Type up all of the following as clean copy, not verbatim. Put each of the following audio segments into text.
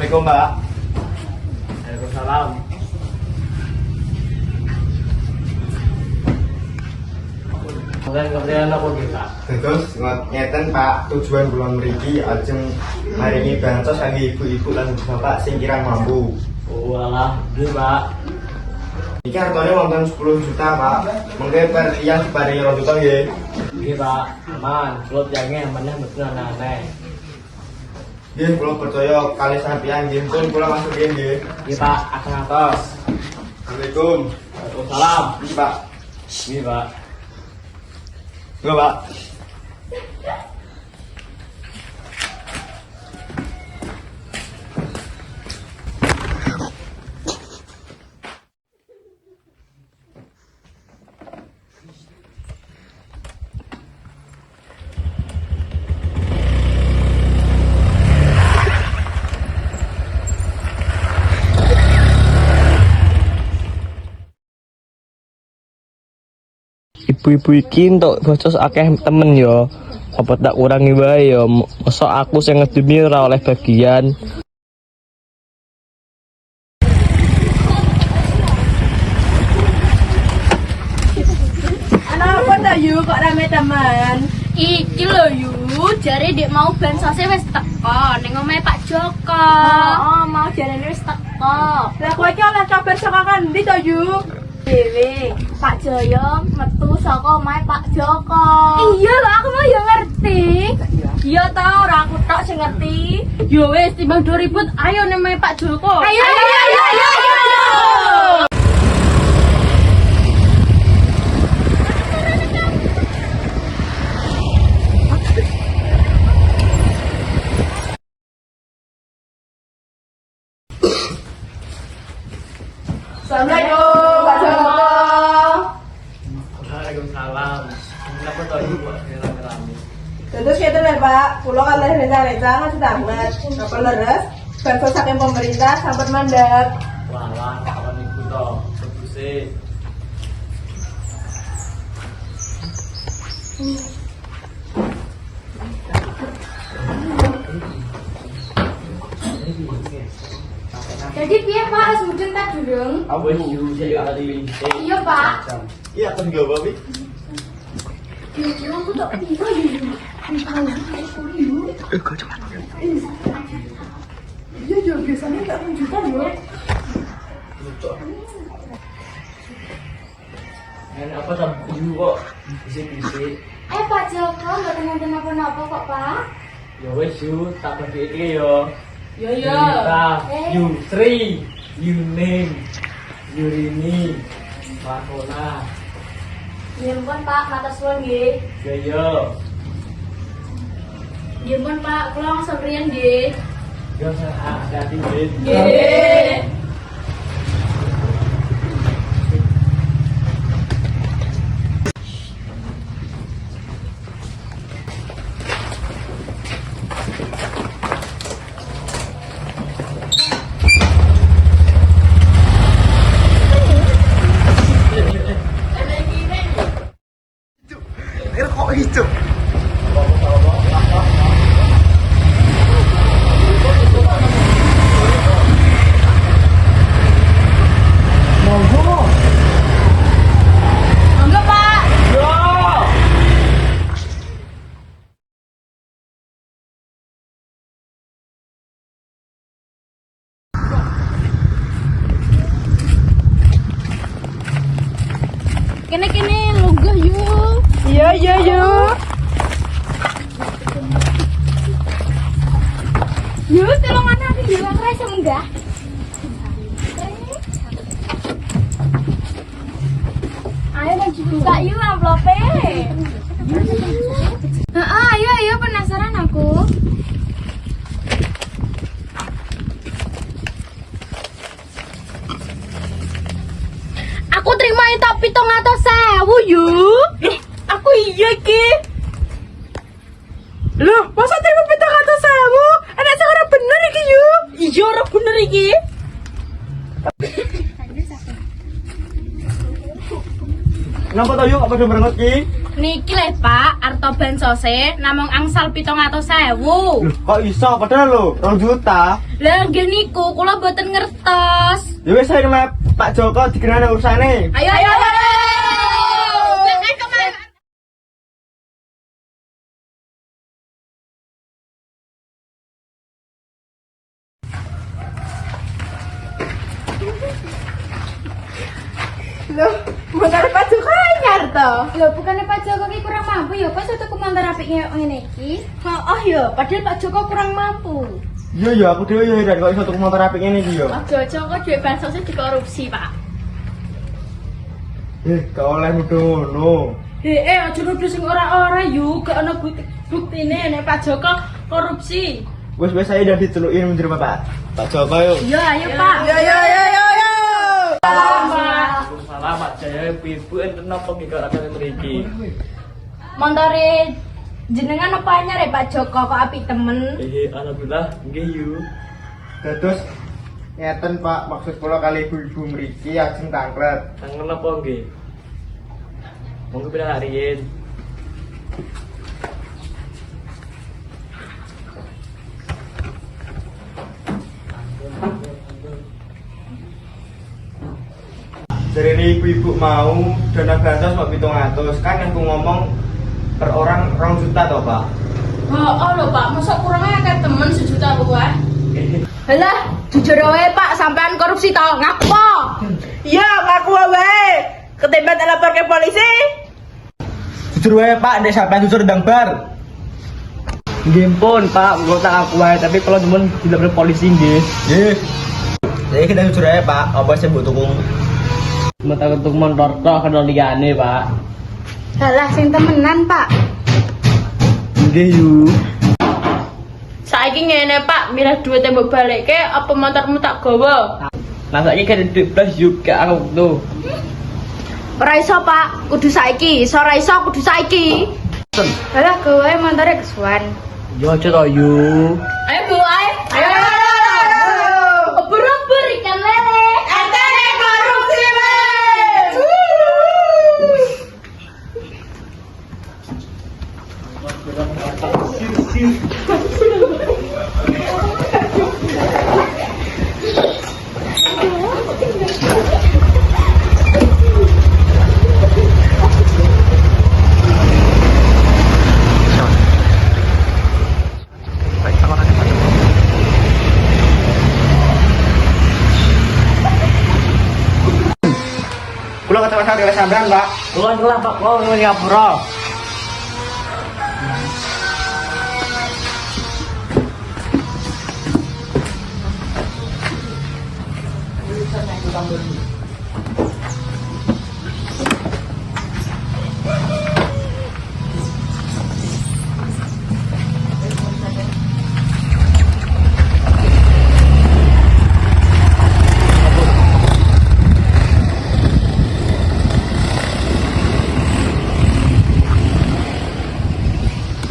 Assalamualaikum, Mbak. Waalaikumsalam. Kemudian apa kita? Terus ngeten Pak, tujuan kula mriki ajeng maringi bansos kangge ibu-ibu lan bapak sing kirang mampu. Oh alah, nggih Pak. Iki hartane wonten 10 juta, Pak. Mengke perlian diparingi 2 juta nggih. Nggih Pak, aman. Kulo jange meneh mboten aneh-aneh. Nggih, kula percaya kalih sampeyan nggih pun kula masuk nggih. Nggih Pak, akan atos. Assalamualaikum. Waalaikumsalam. Nggih, Pak. Nggih Pak. Nggih, Pak. Ibu-ibu iki entuk bocos akeh temen yo. Apa tak kurangi wae yo. Mosok aku sing ngedumi ora oleh bagian. Apa ta yu kok rame teman? Iki lho Yu, jare Dek mau bansose wis teko ning omahe Pak Joko. Oh, mau jarene wis teko. Lah kowe iki oleh kabar saka ndi to yu? Dewe, Pak Joyo metu saka omahe Pak Joko. Iya lho, aku mau ya ngerti. Iya ta, ora aku tok sing ngerti. Yo wis timbang do ribut, ayo nang omahe Pak Joko. Ayo. Assalamualaikum, Pak Joko. Waalaikumsalam. Kenapa toh Ibu kok rame-rame? Terus kita lho Pak, pulau kalih rencana ngasih tamat. Apa leres? Bansos saking pemerintah sampai mandek. Wah, kapan Ibu toh? Baguse. Jadi piye Pak, harus mudun ta durung? Apa Ibu saya ada di Iya Pak. Iya, aku juga Bapak. Kira-kira aku tak pira Yu. Iya juga biasanya tak tunjukkan loh. Apa tak Ibu kok bisik-bisik? Pak Joko mboten wonten napa-napa kok Pak. Ya wis Yu, tak bagi iki yo. Yo Yunita, Yusri, Yuning, Yurini, Makona, Nggih Pak, matur suwun nggih. Gayo, Nggih Pak, kula langsung riyen nggih. yo hati-hati Bin. Nggih. Kok hijau? Enggak Pak. Kene lunggah yuk. Iya. Yuk, tolong anak aku jalan rasa enggak? Ayo maju buka yuk amplopnya. Ayo penasaran aku. Aku terimain tak 700.000 yuk. Aku iya ki. Loh, masa terima 700.000? Anak saya orang bener iki yu. Iya orang bener iki. Kenapa tahu yuk apa yang berangkat ki? Niki le Pak, arto bansose namung angsal 700.000. Loh, kok iso padahal lho 2 juta. Lah nggih niku kula boten ngertos. Ya wis ayo Mak, Pak Joko dikenane urusane. Ayo ayo ayo. Loh, motor Pak Joko anyar to. Lho bukannya Pak Joko ki kurang mampu ya pas tuku motor apik ngene iki. Oh ya, padahal Pak Joko kurang mampu. Iya ya, aku dhewe ya heran kok iso tuku motor apik ngene iki yo. Aja kok duit bansosnya dikorupsi, Pak. Gak oleh nuduh ngono. Aja nuduh sing ora-ora yuk, gak ana buktine nek Pak Joko korupsi. Wis saya udah dicelukin menjadi Pak Joko yo. Iya, ayo Pak. Yo. Salah Pak Jaya ibu enten napa nggih kok akan mriki. Montore jenengan apa anyar ya Pak Joko kok apik temen. Alhamdulillah nggih yu. Dados ngeten Pak, maksud kula kali ibu-ibu mriki ajeng tanglet. Kangen napa nggih? Monggo pira hariin. Dari ini ibu-ibu mau dana bansos mau 700 kan yang aku ngomong per orang 2 juta toh Pak. Oh lho Pak, masa kurangnya akeh temen 1 juta kuwi. Halah, jujur wae Pak, sampean korupsi to, ngaku po. Iya, ngaku wae. Ketimbang lapor ke polisi. Jujur wae Pak, nek sampean jujur ndang bar. Nggih pun Pak, kula tak aku wae tapi kalau temen dilapor polisi nggih. Nggih. Jadi kita jujur aja Pak, apa sih mbok tuku? Metak untuk motor toh kena liyane, Pak. Halah sing temenan Pak. Nggih yu. Saiki ngene Pak, milih duit mbok balekke apa motormu tak gawa? Lah saiki kan duit plus juga aku tuh. Ora iso Pak, kudu saiki, iso ora iso kudu saiki. Halah gawe montore kesuwen. Yo aja to yu. Ayo Bu, ayo. Ayo. Obor-obor ikan lele. Entene korupsi weh. Kula kecewa sekali oleh sampean Pak. Keluar Pak, kau ngene ngapura.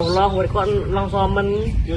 Allah, mereka langsung aman. Yo,